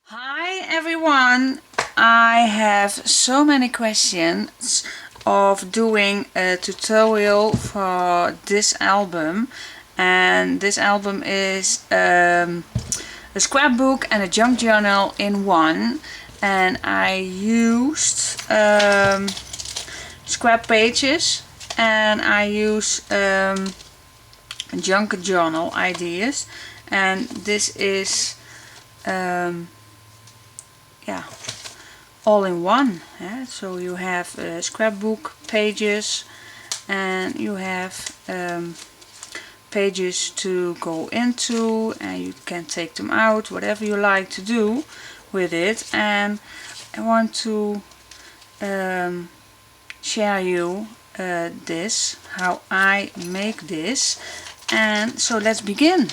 Hi everyone! I have so many questions of doing a tutorial for this album, and this album is a scrapbook and a junk journal in one, and I used scrap pages and I use junk journal ideas, and this is yeah, all in one. So you have scrapbook pages and you have pages to go into, and you can take them out, whatever you like to do with it. And I want to share you this, how I make this. And so let's begin.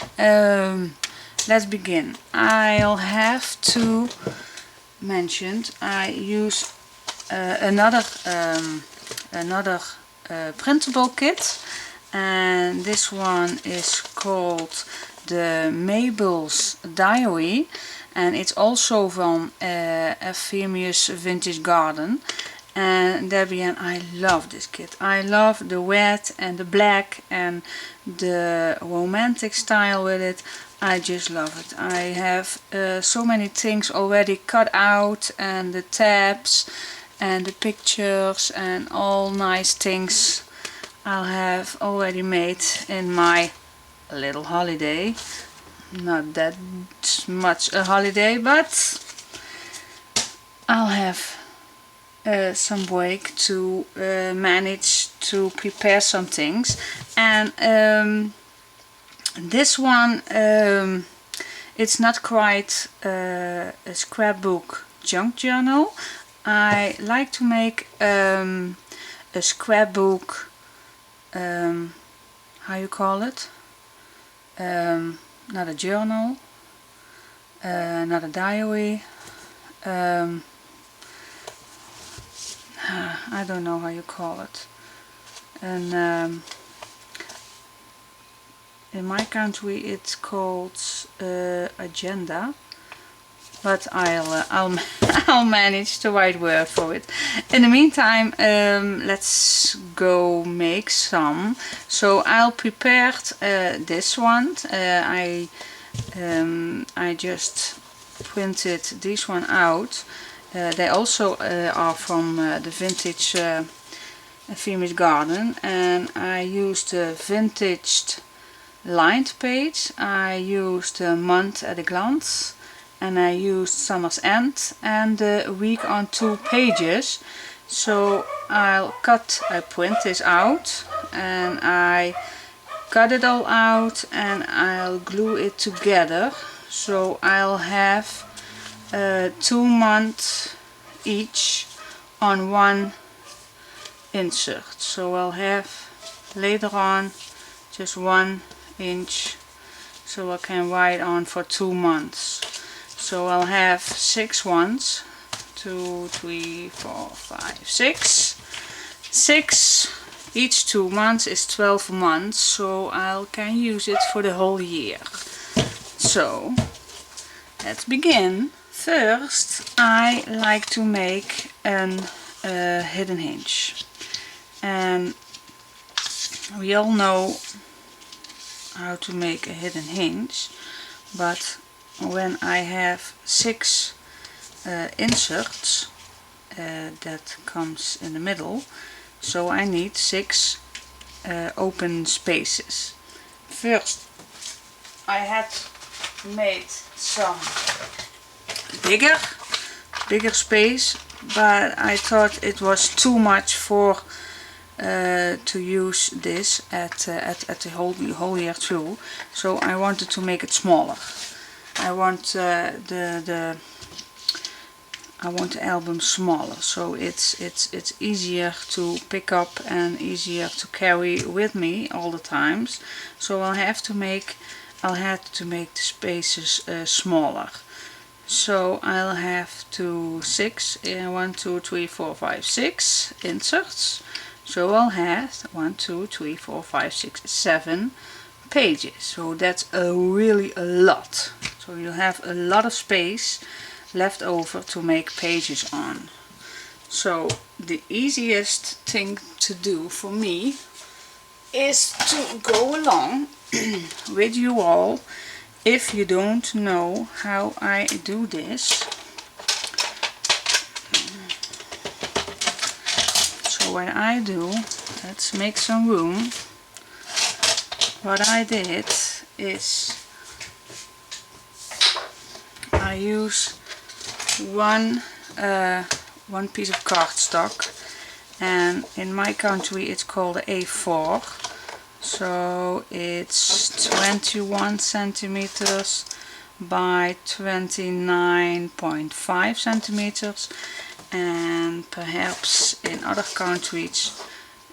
I'll have to mentioned I use another printable kit, and this one is called the Mabel's Diary, and it's also from a famous vintage garden. And Debbie and I love this kit. I love the red and the black and the romantic style with it. I just love it. I have so many things already cut out, and the tabs and the pictures and all nice things I'll have already made in my little holiday. Not that much a holiday, but I'll have some break to manage to prepare some things. And this one, it's not quite a scrapbook junk journal. I like to make a scrapbook, how you call it, not a journal, not a diary, I don't know how you call it. And in my country it's called agenda, but I'll I'll manage the right word for it. In the meantime, let's go make some. So I'll prepare this one. I just printed this one out. They also are from the vintage famous garden, and I used the vintage lined page, I used a month at a glance, and I used summer's end and the week on 2 pages. So I print this out and I cut it all out and I'll glue it together. So I'll have 2 months each on one insert. So I'll have later on just 1 inch, so I can write on for 2 months. So I'll have 6 ones, 2, 3, 4, 5, 6. 6 each 2 months is 12 months, so I can use it for the whole year. So let's begin. First, I like to make a hidden hinge, and we all know how to make a hidden hinge, but when I have 6 inserts that comes in the middle, so I need 6 open spaces. First I had made some bigger space, but I thought it was too much for to use this at the whole year through. So I wanted to make it smaller. I want the album smaller, so it's easier to pick up and easier to carry with me all the times. So I'll have to make the spaces smaller. So I'll have 6 1, 2, 3, 4, 5, 6 inserts. So I'll have 1, 2, 3, 4, 5, 6, 7 pages. So that's really a lot. So you have a lot of space left over to make pages on. So the easiest thing to do for me is to go along with you all. If you don't know how I do this, so what I do, let's make some room. What I did is I use one piece of cardstock, and in my country it's called A4, so it's 21 centimeters by 29.5 centimeters, and perhaps in other countries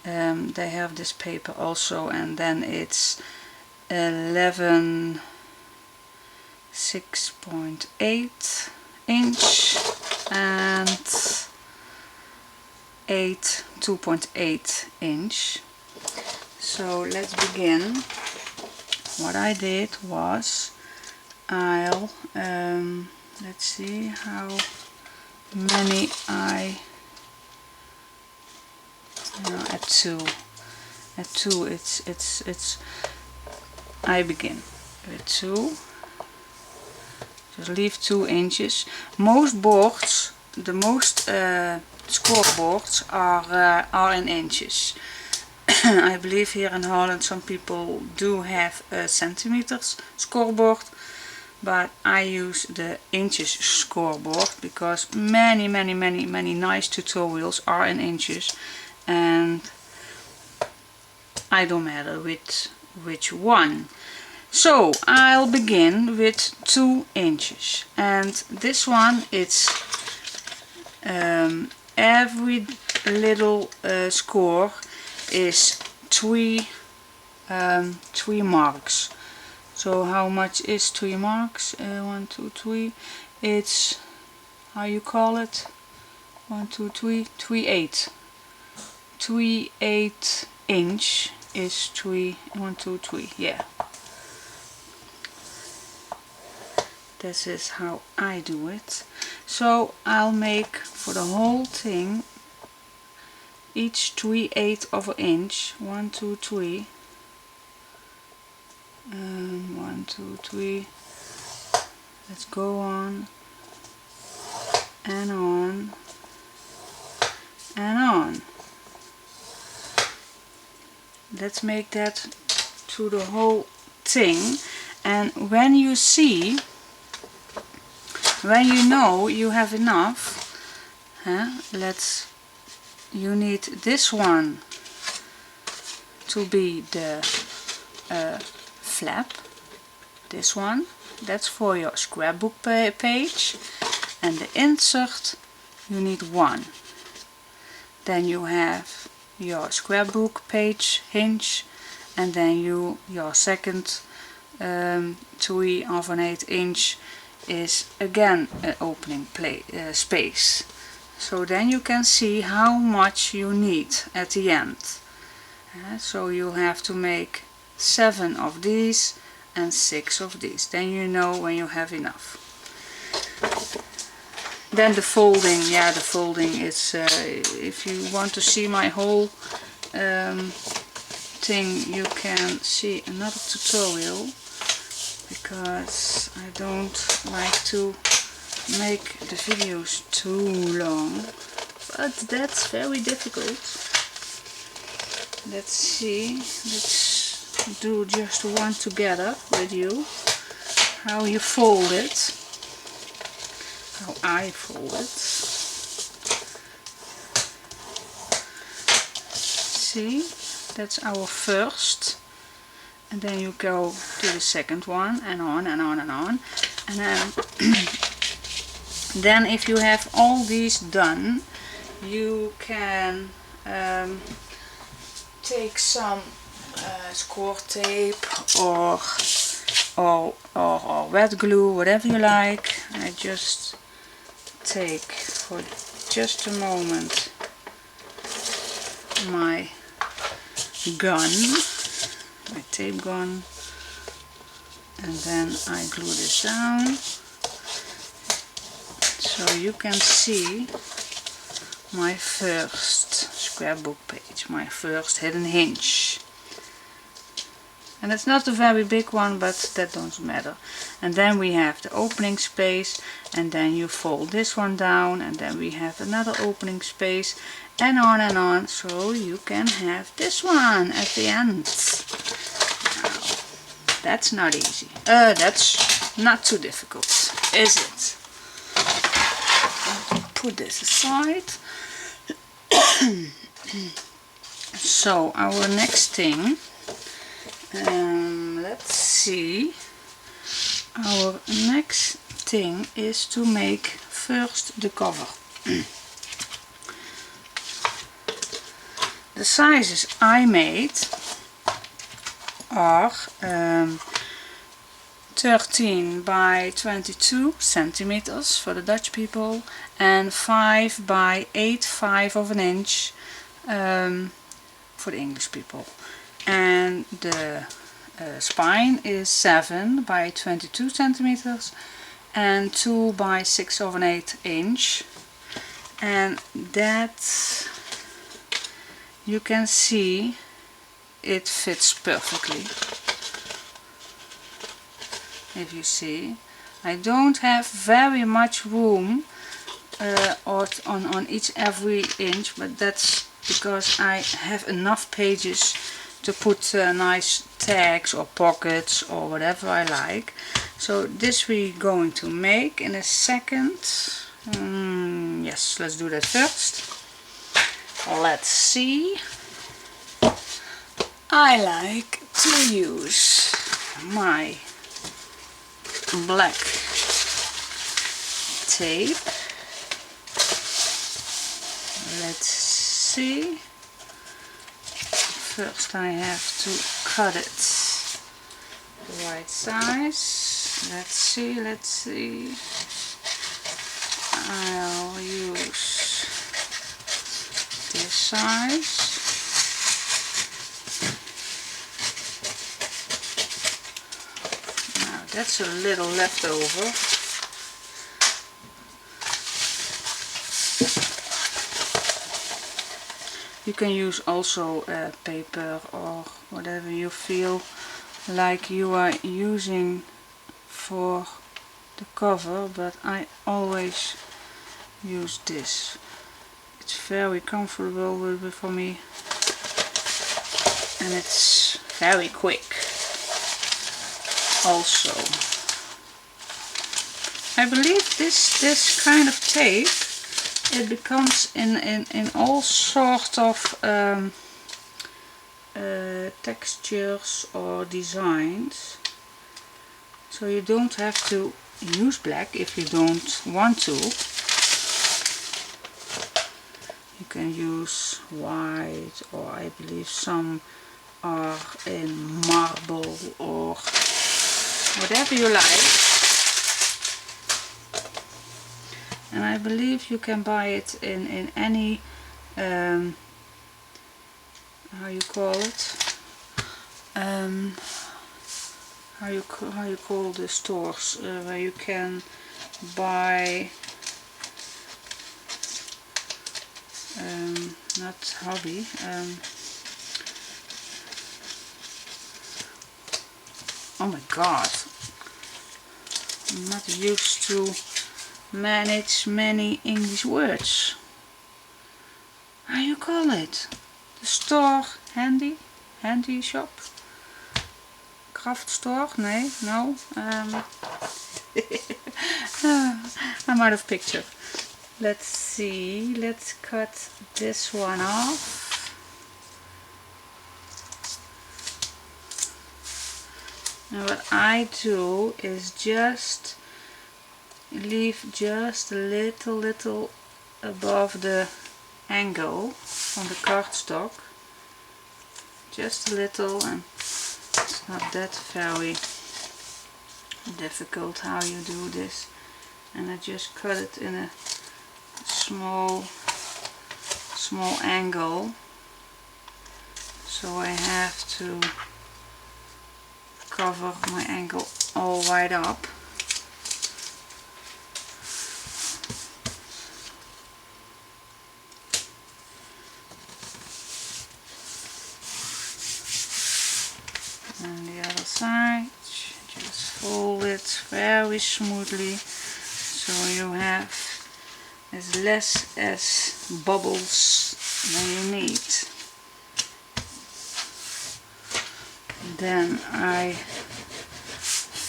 they have this paper also, and then it's 6.8 inch and 2.8 inch. So let's begin. What I did was I'll let's see how many at two it's I begin with 2. Just leave 2 inches. Most boards, the most scoreboards are in inches. I believe here in Holland some people do have a centimeters scoreboard, but I use the inches scoreboard because many nice tutorials are in inches, and I don't matter which one. So I'll begin with 2 inches, and this one, it's every little score is 3 marks. So how much is 3 marks? 1, 2, 3. It's, how you call it? 1, 2, 3. 3/8. 3/8 inch is 3. 1, 2, 3. Yeah. This is how I do it. So I'll make for the whole thing each 3/8 of an inch. 1, 2, 3. 1, 2, 3. Let's go on and on and on. Let's make that to the whole thing, and when you see, when you know you have enough, you need this one to be the flap. This one, that's for your scrapbook page, and the insert you need 1. Then you have your scrapbook page hinge, and then your second 3/8 inch is again an opening space. So then you can see how much you need at the end. So you have to make 7 of these and 6 of these. Then you know when you have enough. Then the folding, yeah, the folding is, if you want to see my whole thing, you can see another tutorial, because I don't like to make the videos too long, but that's very difficult. Let's see, let's do just one together with you, how you fold it, how I fold it. See, that's our first, and then you go to the second one, and on and on and on, and then then if you have all these done, you can take some score tape or wet glue, whatever you like. I just take for just a moment my gun, my tape gun, and then I glue this down. So you can see my first scrapbook page, my first hidden hinge. And it's not a very big one, but that doesn't matter. And then we have the opening space, and then you fold this one down, and then we have another opening space, and on, so you can have this one at the end. Now, that's not easy. That's not too difficult, is it? Put this aside. So our next thing, let's see, our next thing is to make first the cover. The sizes I made are 13 by 22 centimeters for the Dutch people, and 5 by 8/5 of an inch for the English people. And the spine is 7 by 22 centimeters and 2 by 6/8 inch, and that, you can see, it fits perfectly. If you see, I don't have very much room on every inch, but that's because I have enough pages to put nice tags or pockets or whatever I like. So this we're going to make in a second. Yes, let's do that first. Let's see. I like to use my black tape. Let's see. First I have to cut it the right size. Let's see. I'll use this size. Now that's a little left over. You can use also paper or whatever you feel like you are using for the cover, but I always use this. It's very comfortable for me, and it's very quick also. I believe this kind of tape, it becomes in all sort of textures or designs, so you don't have to use black if you don't want to. You can use white, or I believe some are in marble or whatever you like. And I believe you can buy it in any, how you call it, how you call the stores where you can buy, not hobby, oh my god, I'm not used to manage many English words. How you call it? The store, handy shop, craft store? No. I'm out of picture. Let's see. Let's cut this one off. And what I do is just leave just a little above the angle on the cardstock, just a little, and it's not that very difficult how you do this. And I just cut it in a small angle, so I have to cover my angle all right up. side. Just fold it very smoothly so you have as less as bubbles than you need. Then I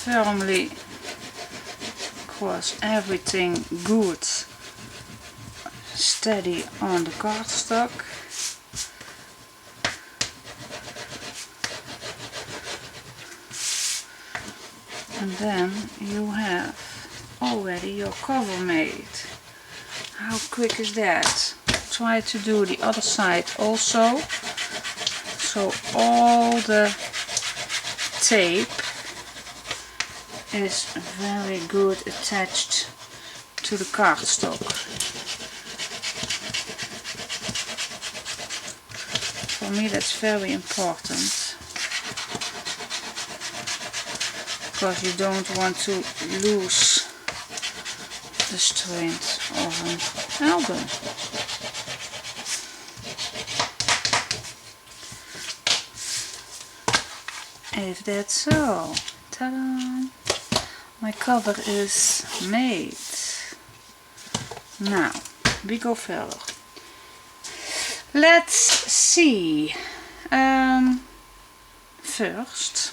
firmly cross everything good steady on the cardstock. And then you have already your cover made. How quick is that? Try to do the other side also. So all the tape is very good attached to the cardstock. For me that's very important, because you don't want to lose the strength of an album. Is that so? Ta-da! My cover is made. Now, we go further. Let's see. First,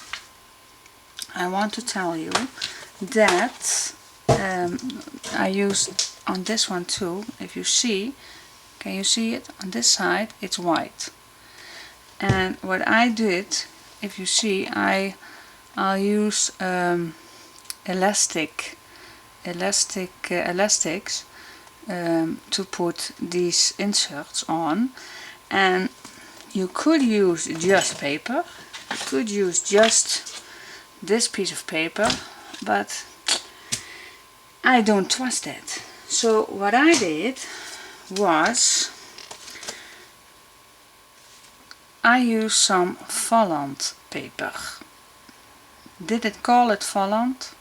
I want to tell you that I used on this one too. If you see, can you see it? On this side it's white. And what I did, if you see, I'll use elastics to put these inserts on. And you could use just paper, you could use just this piece of paper, but I don't trust that. So what I did was I used some Volland paper. Did it call it Volland?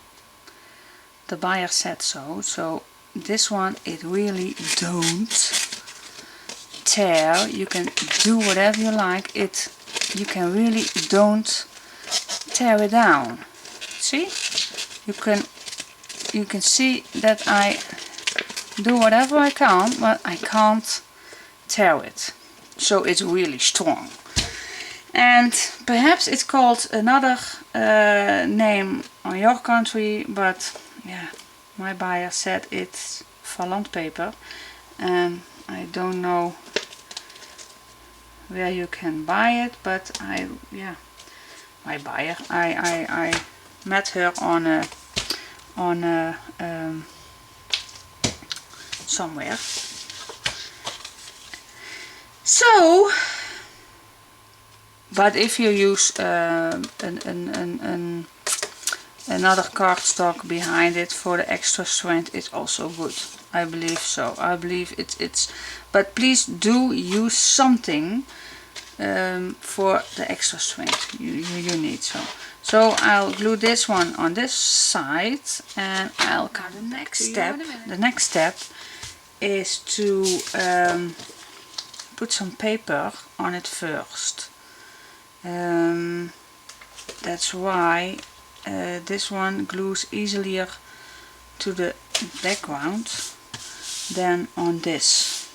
The buyer said so. So this one, it really don't tear. You can do whatever you like. You can really don't tear it down. See? You can see that I do whatever I can, but I can't tear it. So it's really strong. And perhaps it's called another name on your country, but yeah, my buyer said it's Volland paper, and I don't know where you can buy it, but my buyer, I met her on somewhere. So, but if you use another cardstock behind it for the extra strength, it's also good. I believe so. I believe it's. But please do use something for the extra strength you need. So I'll glue this one on this side, and I'll cut the next step. The next step is to put some paper on it first. That's why this one glues easier to the background than on this.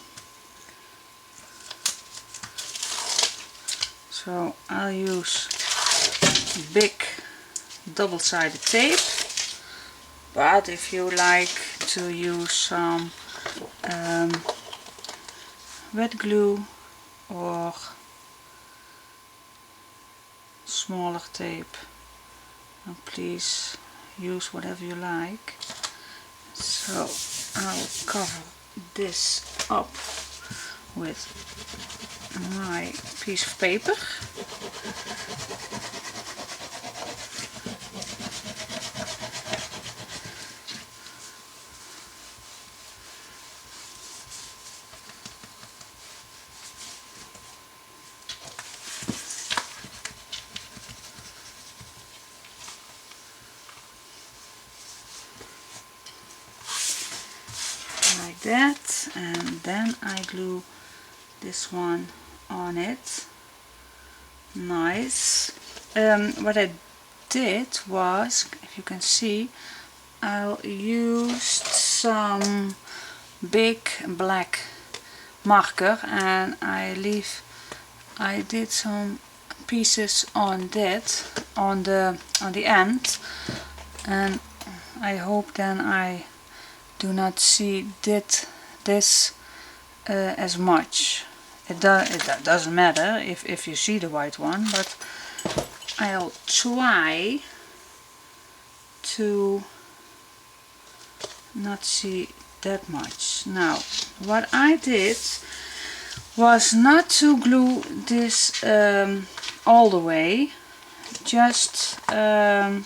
So I'll use big double-sided tape, but if you like to use some wet glue or smaller tape, and please use whatever you like. So I'll cover this up with my piece of paper. Like that, and then I glue this one on it. Nice. What I did was, if you can see, I used some big black marker and I did some pieces on that on the end, and I hope then I do not see this as much. It doesn't matter if you see the white one, but I'll try to not see that much. Now, what I did was not to glue this all the way, just the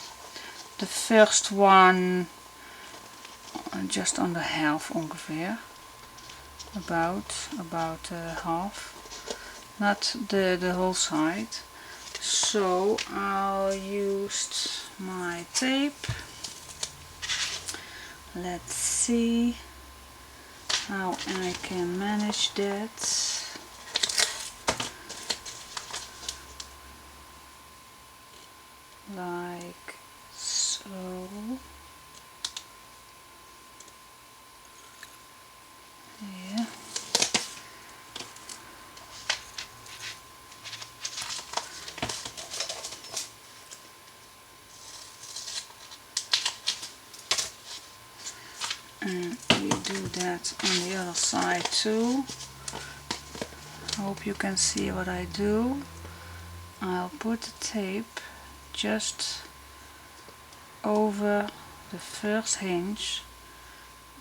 first one, just on the half ongeveer, about half, not the whole side. So I'll use my tape. Let's see how I can manage that. Like so. Yeah. And we do that on the other side too. Hope you can see what I do. I'll put the tape just over the first hinge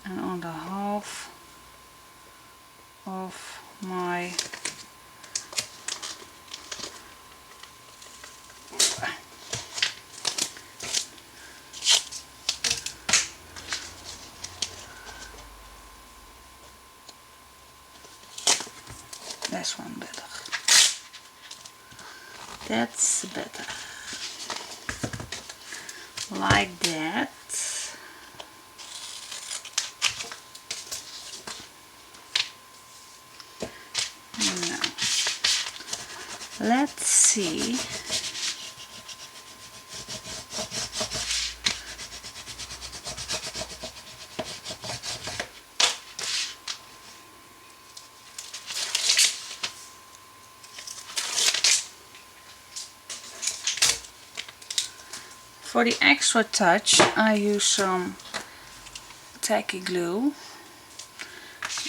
and on the half of my this one better. That's better. Like that. Now, let's see. For the extra touch, I use some tacky glue.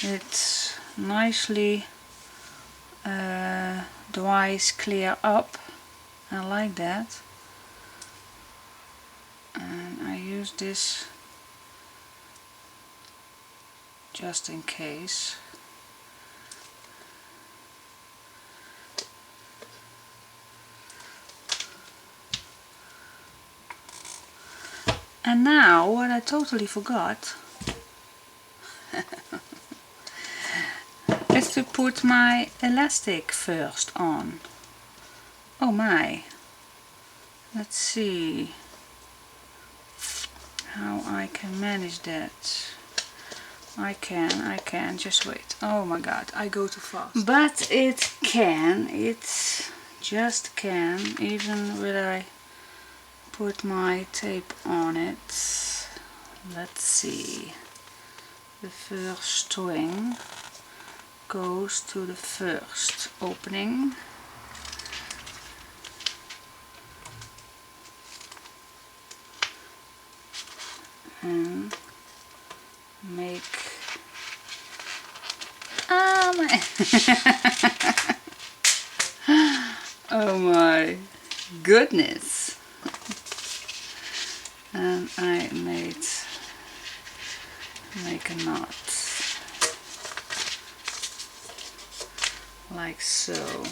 It nicely dries clear up. I like that. And I use this just in case. And now, what I totally forgot is to put my elastic first on. Oh my! Let's see how I can manage that. I can, just wait. Oh my god, I go too fast. But it just can, even when I put my tape on it. Let's see. The first string goes to the first opening. And make oh my goodness. And I make a knot like so.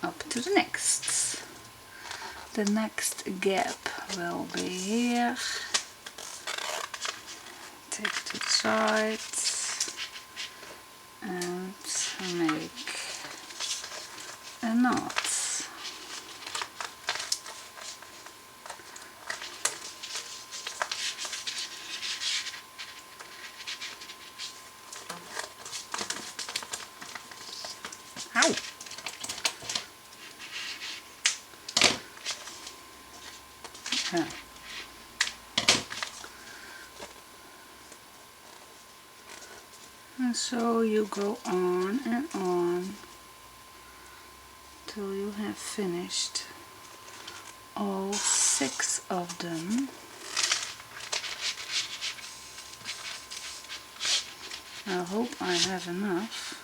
Up to the next. The next gap will be here. Take it to the side and make a knot. Ow! And so you go on and on till you have finished all 6 of them. I hope I have enough.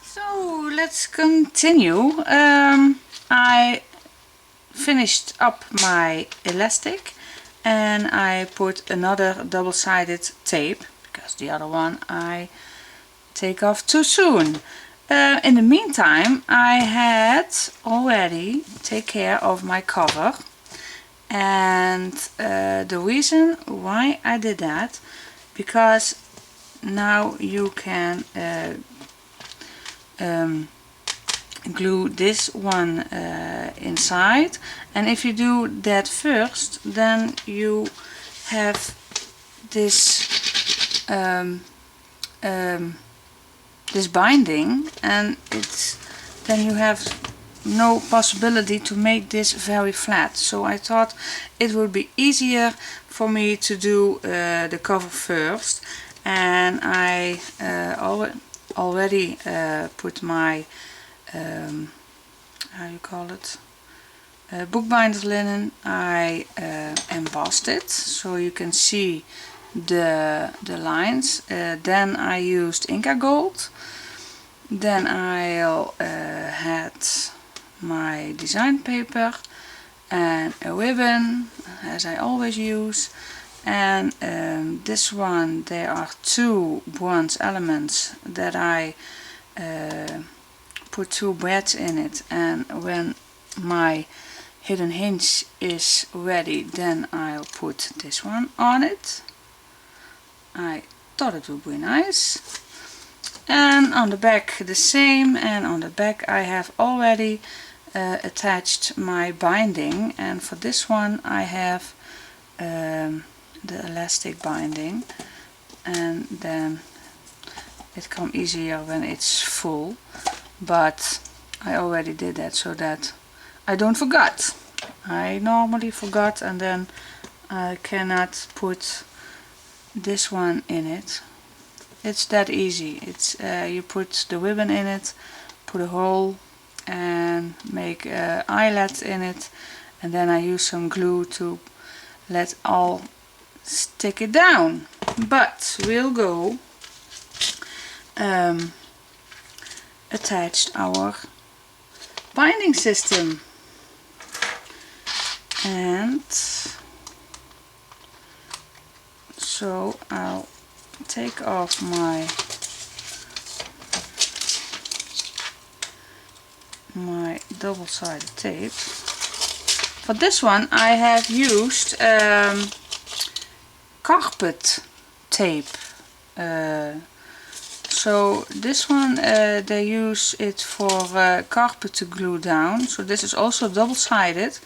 So let's continue. I finished up my elastic and I put another double-sided tape because the other one I take off too soon. In the meantime, I had already take care of my cover, and the reason why I did that, because now you can glue this one inside, and if you do that first, then you have this this binding, and then you have no possibility to make this very flat. So I thought it would be easier for me to do the cover first, and I already put my how you call it, bookbinder's linen. I embossed it so you can see the lines. Then I used Inca Gold. Then I had my design paper and a ribbon, as I always use. And this one, there are 2 bronze elements that I put 2 brads in it, and when my hidden hinge is ready, then I'll put this one on it. I thought it would be nice. And on the back the same, and on the back I have already attached my binding, and for this one I have the elastic binding, and then it comes easier when it's full, but I already did that so that I don't forget. I normally forgot, and then I cannot put this one in it. It's that easy. It's you put the ribbon in it, put a hole and make an eyelet in it, and then I use some glue to let all stick it down. But we'll go attach our binding system, and so I'll take off my double-sided tape. For this one I have used carpet tape. So this one they use it for carpet to glue down. So this is also double-sided,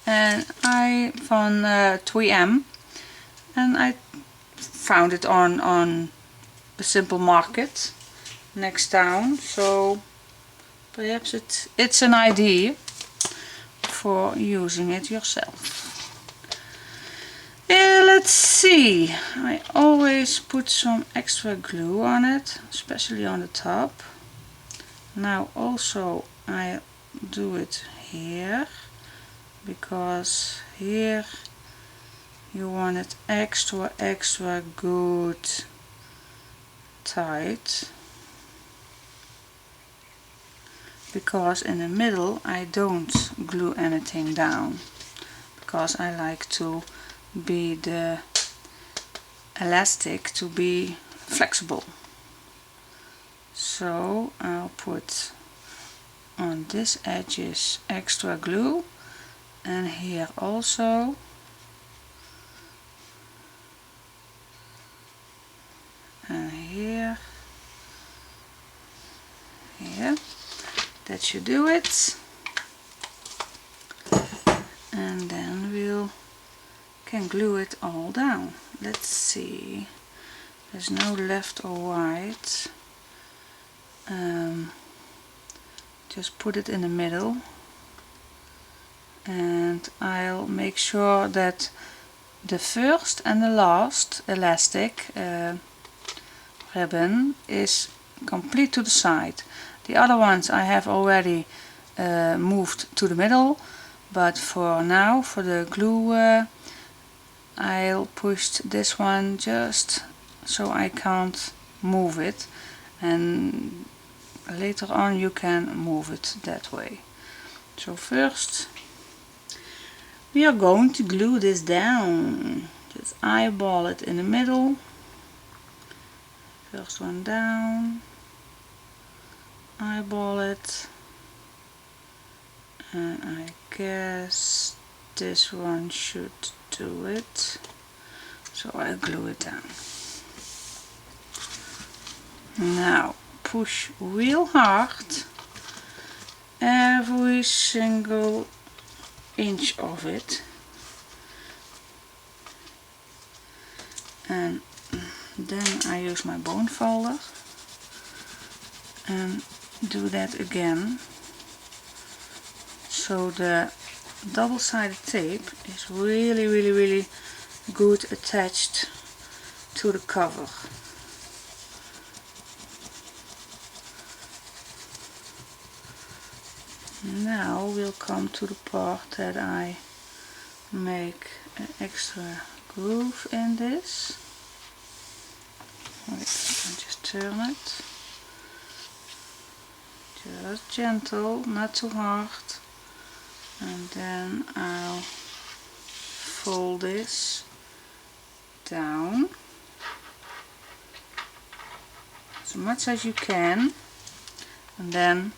and I from 3M, and I found it on the Simple Market next town, so perhaps it's an idea for using it yourself. Let's see, I always put some extra glue on it, especially on the top. Now also I do it here, because here you want it extra good tight, because in the middle I don't glue anything down, because I like to be the elastic to be flexible. So I'll put on this edges extra glue, and here also. And here, that should do it. And then we'll can glue it all down. Let's see, there's no left or right. Just put it in the middle and I'll make sure that the first and the last elastic ribbon is complete to the side. The other ones I have already moved to the middle, but for now, for the glue, I'll push this one just so I can't move it, and later on you can move it that way. So first we are going to glue this down. Just eyeball it in the middle. First one down, eyeball it, and I guess this one should do it. So I glue it down. Now push real hard every single inch of it, and then I use my bone folder and do that again, so the double-sided tape is really good attached to the cover. Now we'll come to the part that I make an extra groove in this. Wait, I'll just turn it. Just gentle, not too hard. And then I'll fold this down as much as you can, and then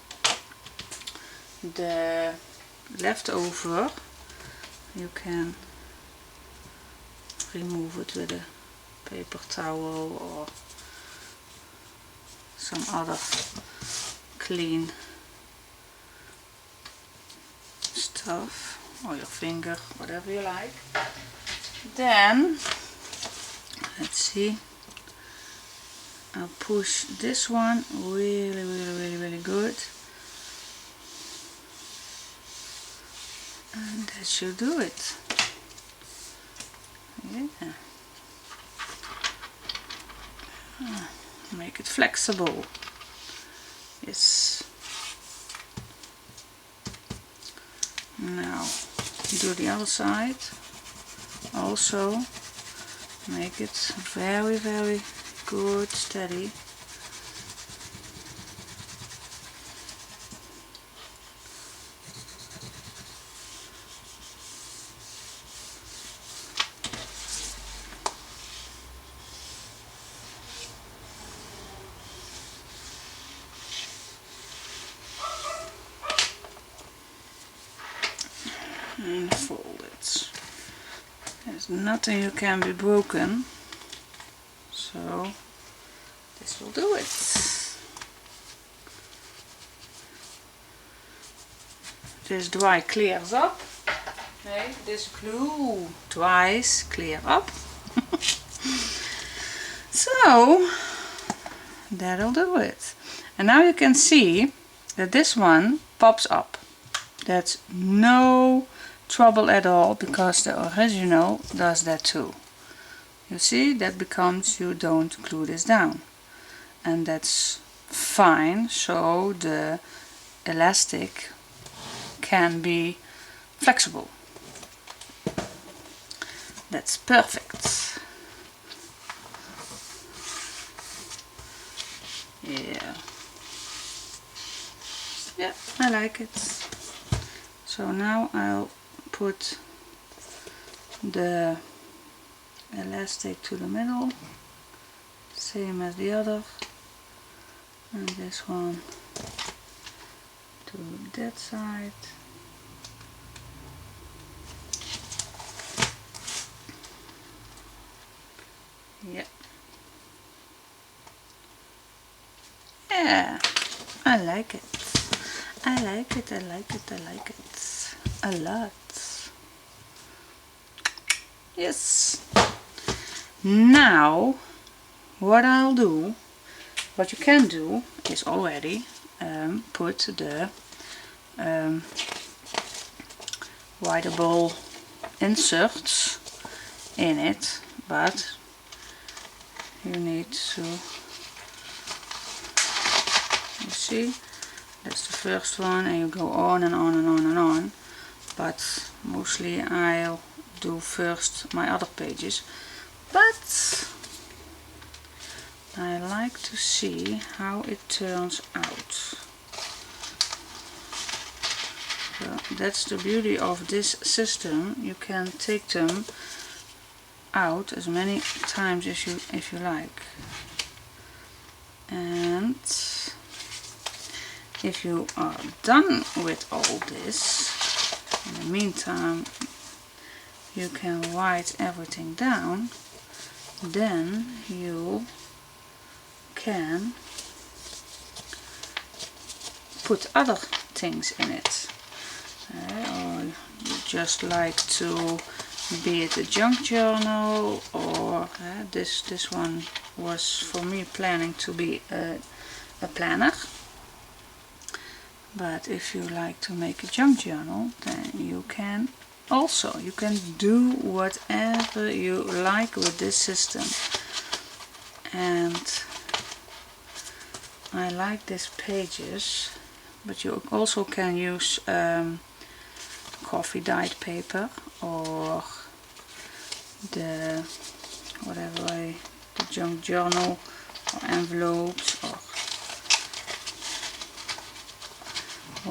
the leftover you can remove it with a paper towel or some other clean stuff, or your finger, whatever you like. Then let's see, I'll push this one really good, and that should do it. Yeah. Make it flexible. Yes. Now do the other side. Also make it very good, steady. And fold it. There's nothing you can be broken, so this will do it. This dry clears up. Okay, this glue dries, clear up. So that'll do it. And now you can see that this one pops up. That's no trouble at all, because the original does that too. You see, that becomes, you don't glue this down, and that's fine, so the elastic can be flexible. That's perfect. Yeah, I like it. So now I'll put the elastic to the middle, same as the other, and this one to that side. Yeah. Yeah, I like it. I like it, I like it, I like it a lot. Yes. Now, what I'll do, what you can do, is already put the writable inserts in it, but you need to, you see, that's the first one, and you go on and on and on and on, but mostly I'll do first my other pages, but I like to see how it turns out. So that's the beauty of this system. You can take them out as many times as if you like, and if you are done with all this, in the meantime you can write everything down, then you can put other things in it, or you just like to, be it a junk journal, or this one was for me planning to be a planner, but if you like to make a junk journal, then you can also, you can do whatever you like with this system. And I like these pages, but you also can use coffee dyed paper, or the the junk journal, or envelopes, or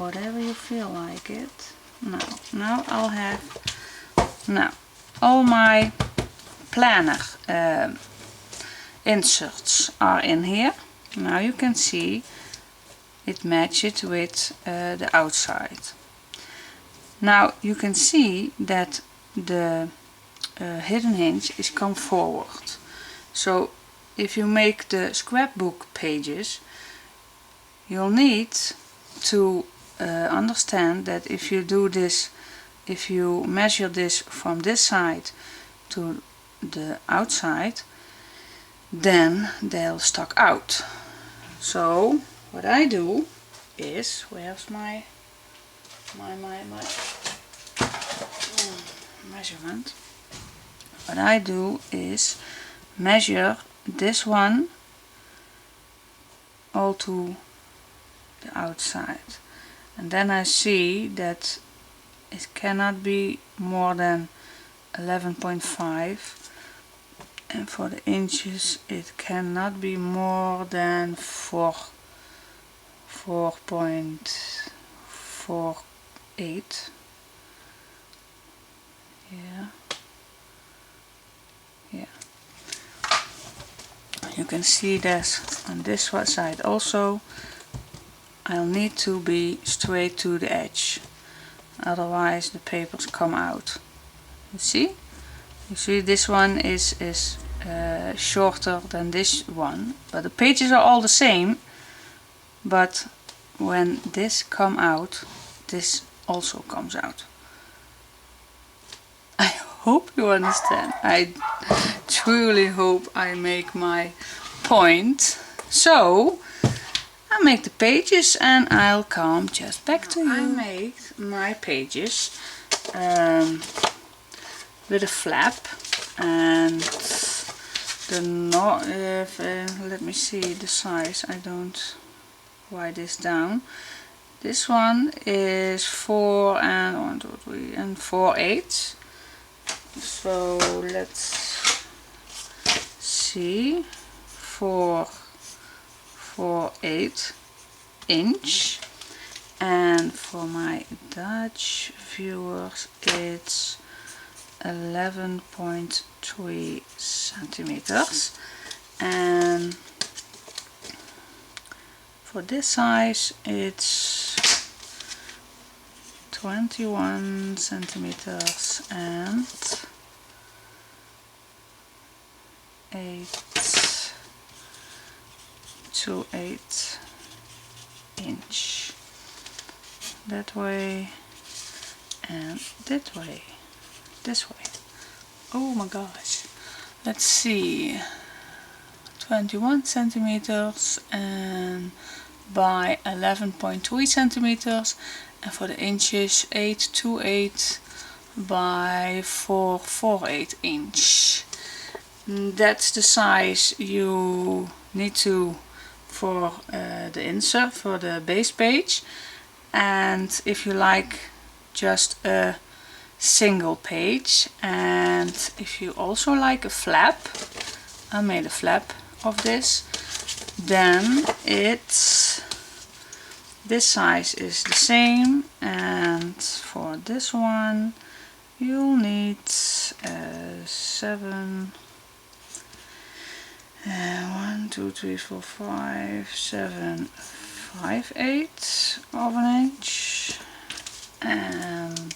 whatever you feel like it. Now I'll have, all my planner inserts are in here. Now you can see it matches with the outside. Now you can see that the hidden hinge is come forward. So if you make the scrapbook pages, you'll need to understand that if you do this, if you measure this from this side to the outside, then they'll stuck out. So what I do is, where's my measurement? What I do is measure this one all to the outside, and then I see that it cannot be more than 11.5, and for the inches it cannot be more than 4.48. Yeah. You can see that on this side also. I'll need to be straight to the edge, otherwise the papers come out. You see? You see this one is shorter than this one, but the pages are all the same, but when this come out, this also comes out. I hope you understand. I truly hope I make my point. So I'll make the pages and I'll come just back to you. I made my pages with a flap, and let me see the size. I don't write this down. This one is 4 and 1, 2, 3 and 4/8. So let's see, 4/8 inch, and for my Dutch viewers it's 11.3 centimeters, and for this size it's 21 centimeters and 8 to 8 inch. That way and that way. This way. Oh my gosh. Let's see. 21 centimeters, and by 11.3 centimeters, and for the inches 828 by 448 inch. That's the size you need to for the insert for the base page. And if you like just a single page, and if you also like a flap, I made a flap of this, then this size is the same. And for this one you'll need 1, 2, 3, 4, 5, 7, 5/8 of an inch, and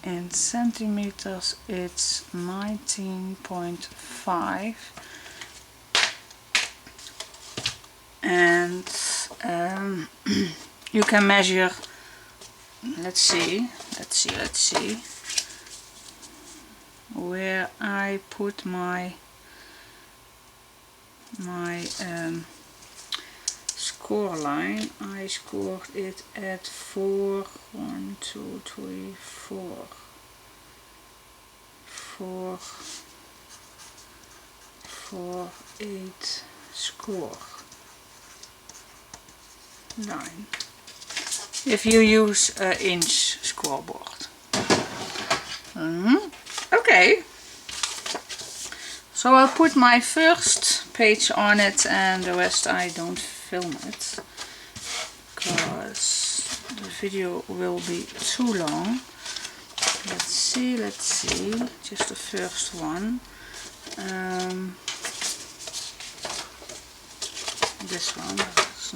in centimeters it's 19.5, and you can measure. Let's see where I put my score line. I scored it at 4, 1, 2, 3, 4, 4, 4, 8 score line. If you use an inch scoreboard. Okay. So I'll put my first page on it, and the rest I don't film it because the video will be too long. Let's see, just the first one. This one, there's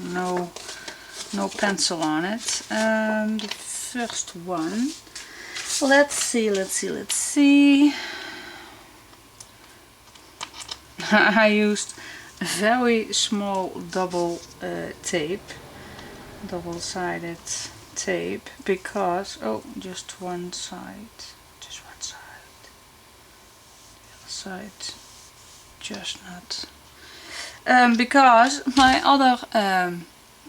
no pencil on it. The first one. Let's see. I used a very small double-sided tape, because just one side. The other side just not. Because my other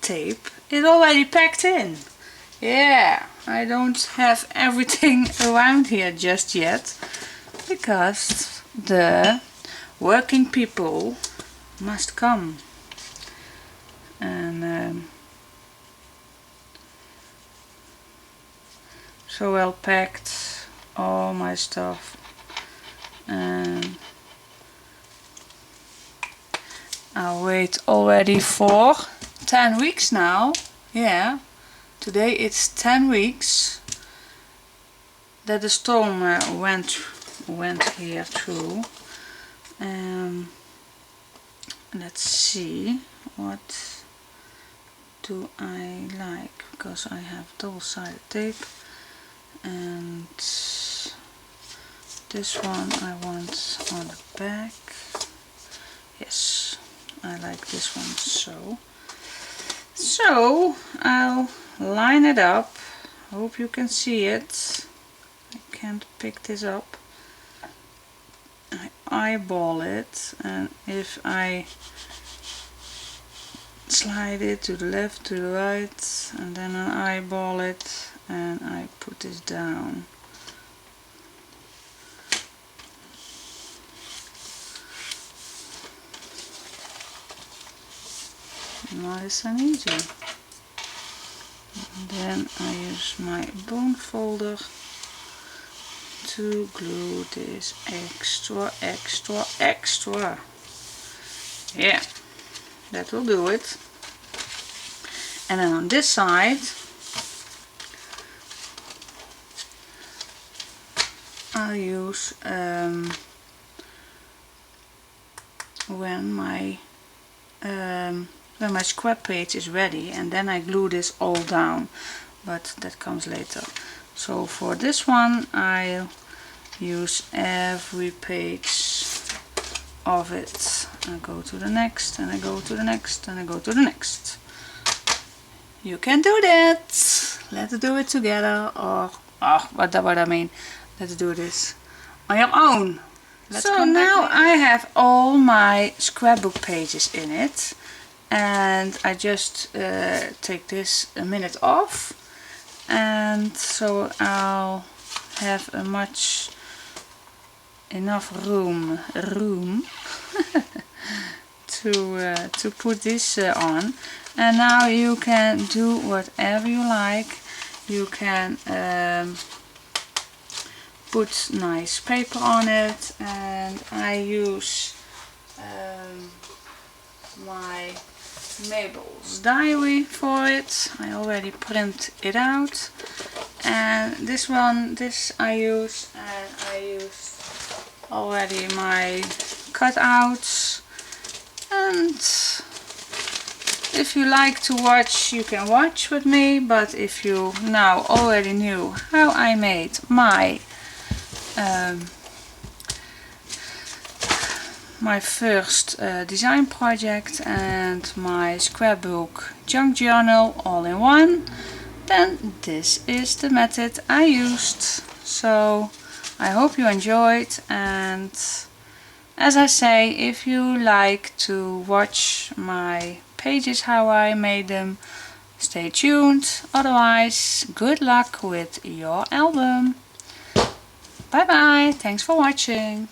tape is already packed in. Yeah, I don't have everything around here just yet, because the working people must come. And so well packed, all my stuff, and I'll wait already for 10 weeks now. Yeah, today it's 10 weeks that the storm went here through. Let's see, what do I like, because I have double-sided tape, and this one I want on the back. Yes, I like this one. So I'll line it up. Hope you can see it. I can't pick this up. I eyeball it, and if I slide it to the left, to the right, and then I eyeball it, and I put this down. Nice and easy. And then I use my bone folder to glue this extra. Yeah, that will do it. And then on this side I'll use when my scrap page is ready, and then I glue this all down, but that comes later. So for this one I'll use every page of it. I go to the next, and I go to the next, and I go to the next. You can do that. Let's do it together, or what I mean, let's do this on your own. So now I have all my scrapbook pages in it, and I just take this a minute off, and so I'll have enough room to put this on. And now you can do whatever you like. You can put nice paper on it, and I use my Mabel's diary for it. I already print it out, and this I use, and I used already my cutouts. And if you like to watch, you can watch with me, but if you now already knew how I made my my first design project and my scrapbook junk journal all in one, then this is the method I used. So I hope you enjoyed, and as I say, if you like to watch my pages how I made them, stay tuned. Otherwise, good luck with your album. Bye bye, thanks for watching.